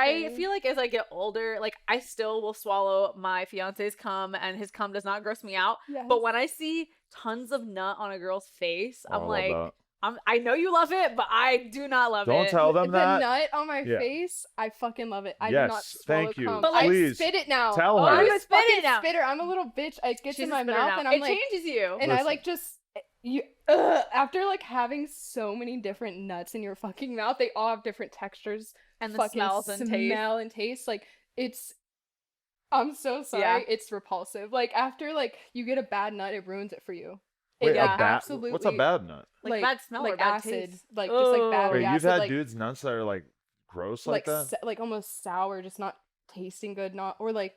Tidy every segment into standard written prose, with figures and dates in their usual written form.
I feel like as I get older, like I still will swallow my fiance's cum, and his cum does not gross me out. Yes. But when I see tons of nut on a girl's face, I'm I love like, that. I know you love it, but I do not love it. Don't tell them the that. nut on my Yeah. face, I fucking love it. I do Yes, not swallow thank you. cum. But, like, I please spit it now. tell her. I'm You a spit it fucking now. spitter. I'm a little bitch. It gets She's in a my spitter mouth now. and I'm it like, changes you. and I Listen. like just you after like having so many different nuts in your fucking mouth, they all have different textures And the fucking smells and taste. smell and taste. Like it's I'm so sorry. Yeah. It's repulsive. Like after like you get a bad nut, it ruins it for you. Wait, Yeah. absolutely. What's a bad nut? Like bad smell like or bad acid, taste. like just like Ugh. battery Wait, acid. you've had like, dudes' nuts that are like gross like that? like almost sour, just not tasting good, not or like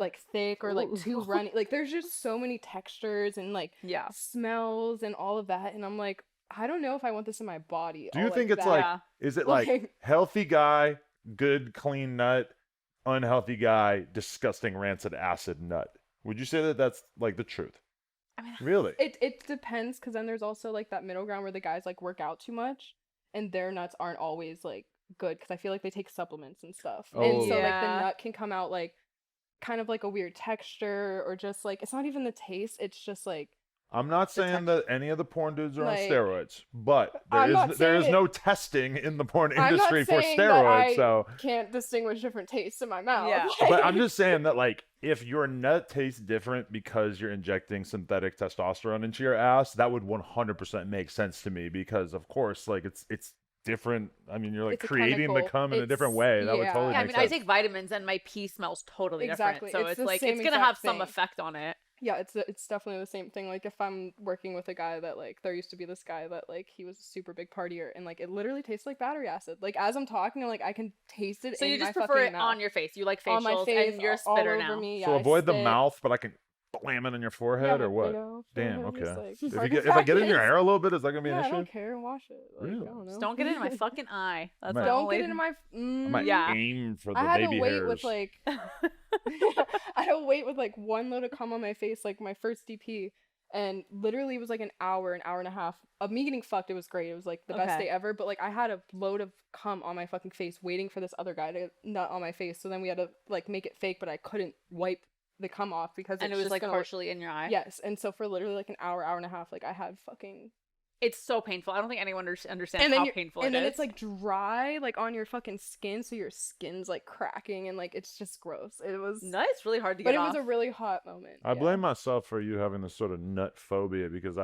Ugh. thick or like Ooh. too runny. Like there's just so many textures and like Yeah. smells and all of that, and I'm like, I don't know if I want this in my body. Do you all think like it's that. like, Yeah. is it like Like- healthy guy, good clean nut, unhealthy guy, disgusting rancid acid nut? Would you say that that's like the truth? I mean, Really? It depends, because then there's also like that middle ground where the guys like work out too much and their nuts aren't always like good, because I feel like they take supplements and stuff, and Oh. so like the Yeah. nut can come out like kind of like a weird texture, or just like it's not even the taste, it's just like I'm not saying that any of the porn dudes are on Like, steroids, but I'm not there is saying no testing in the porn I'm not industry for saying that steroids. I So, can't distinguish different tastes in my mouth. Yeah. but I'm just saying that like if your nut tastes different because you're injecting synthetic testosterone into your ass, that would 100% make sense to me, because of course like it's different. I mean, you're like It's a creating the chemical. cum in a different It's- way. That would yeah. totally Yeah, I make mean, sense. I take vitamins and my pee smells totally Exactly. different. So It's it's the like same it's gonna exact have some thing. effect on it. Yeah, it's definitely the same thing. Like if I'm working with a guy that like there used to be this guy that like he was a super big partier, and like it literally tastes like battery acid. Like as I'm talking, like I can taste it So in you just my prefer fucking it mouth. on your face. You like On my facials, face, and you're a all spitter over now. me. Yeah, So I avoid the spit. mouth, but I can blam it on your Yeah, forehead or but, what? you know, Damn. forehead is, Okay. like, If hard you to if I get it in your practice. hair a little bit, is that gonna be Yeah, an I issue? don't care. Wash it. Like, Really? I don't know. Just don't get it in my fucking eye. That's Might- my Don't only... get it in my. I might Yeah. aim for the I had baby to wait hairs. with like. I had to wait with like one load of cum on my face, like my first DP, and literally it was like an hour and a half of me getting fucked. It was great. It was like the best Okay. day ever. But like I had a load of cum on my fucking face, waiting for this other guy to nut on my face. So then we had to like make it fake, but I couldn't wipe the cum off because and it it's was just like gonna, partially in your eye. Yes, and so for literally like an hour and a half, like I had fucking. It's so painful. I don't think anyone understands And then how you're- painful and it then is. it's like dry, like on your fucking skin, so your skin's like cracking, and like it's just gross. It was, no, it's really hard to but get it off. was a really hot moment. I yeah. blame myself for you having this sort of nut phobia, because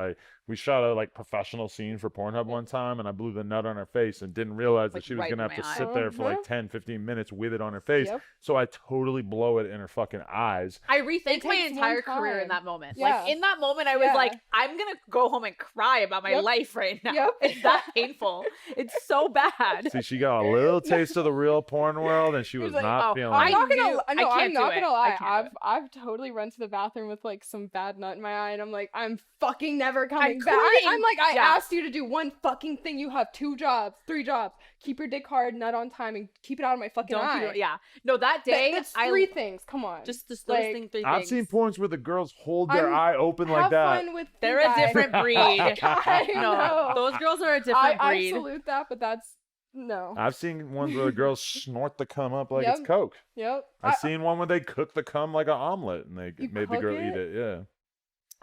we shot a like professional scene for Pornhub one time, and I blew the nut on her face and didn't realize Like, that she was right gonna in have to my eye. sit there for like Uh-huh. 10-15 minutes with it on her face. Yep. So I totally blow it in her fucking eyes. I rethink It my takes entire one career in time. that moment. Yeah. Like in that moment, I was Yeah. like, I'm gonna go home and cry about my Yep. life right now. Yep. It's that painful. It's so bad. See, she got a little taste of the real porn world, and she was He's like, not oh, feeling I'm it. not gonna. knew- No, I I'm can't not do it. gonna I lie. can't do I've totally run to the bathroom with like some bad nut in my eye, and I'm like, I'm fucking never coming back. quitting. I'm like, I Yeah. asked you to do one fucking thing. You have 2 jobs, 3 jobs. Keep your dick hard, nut on time, and keep it out of my fucking Don't eye. keep it. Yeah. No, that day That's I 3 things. Come on. just those like, things. 3 I've things. seen porns where the girls hold their I'm- eye open like have that. fun with. you They're a guys. different breed. I No, know. those girls are a different I breed. salute that, but that's no. I've seen ones where the girls snort the cum up like it's Yep. Coke. Yep. I've seen one where they cook the cum like an omelet, and they You made the cook girl eat it? it. Yeah.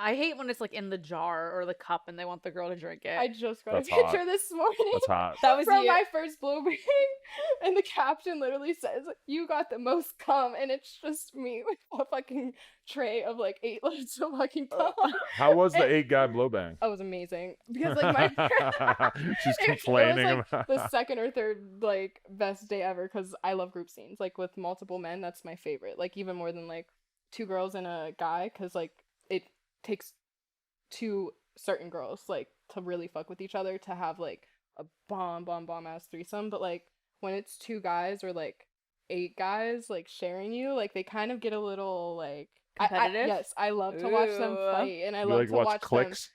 I hate when it's like in the jar or the cup and they want the girl to drink it. I just got That's a picture hot. this morning. That's hot. that was from you. my first blow bang, and the caption literally says, "You got the most cum," and it's just me with a fucking tray of like 8 loads of fucking cum. How was the 8-guy blowbang? That was amazing because like my She's it was, complaining like, about the second or third like best day ever, because I love group scenes like with multiple men. That's my favorite, like even more than like 2 girls and a guy, because like it takes 2 certain girls like to really fuck with each other to have like a bomb ass threesome. But like when it's 2 guys or like 8 guys like sharing you, like they kind of get a little like Competitive? yes, I love to watch them Ooh. fight, and I you love like to watch watch clicks.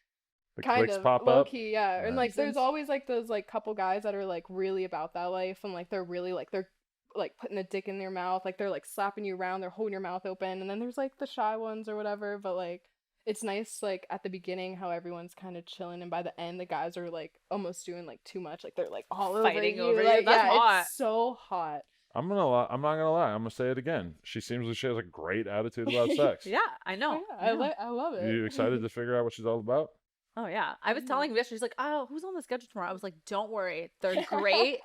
The them kind clicks of pop low up. key, yeah. And like Nice. there's always like those like couple guys that are like really about that life, and like they're really like they're like putting a dick in their mouth, like they're like slapping you around, they're holding your mouth open. And then there's like the shy ones or whatever, but like it's nice like at the beginning how everyone's kind of chilling, and by the end the guys are like almost doing like too much, like they're like all Fighting over over you. you. Like, That's yeah, hot. it's so hot. I'm not gonna lie. I'm gonna say it again. She seems like she has a great attitude about sex. Yeah, I know. Oh, yeah, I love it. You excited to figure out what she's all about? Oh yeah, I was telling Vish, she's like, "Oh, who's on the schedule tomorrow?" I was like, "Don't worry, they're great.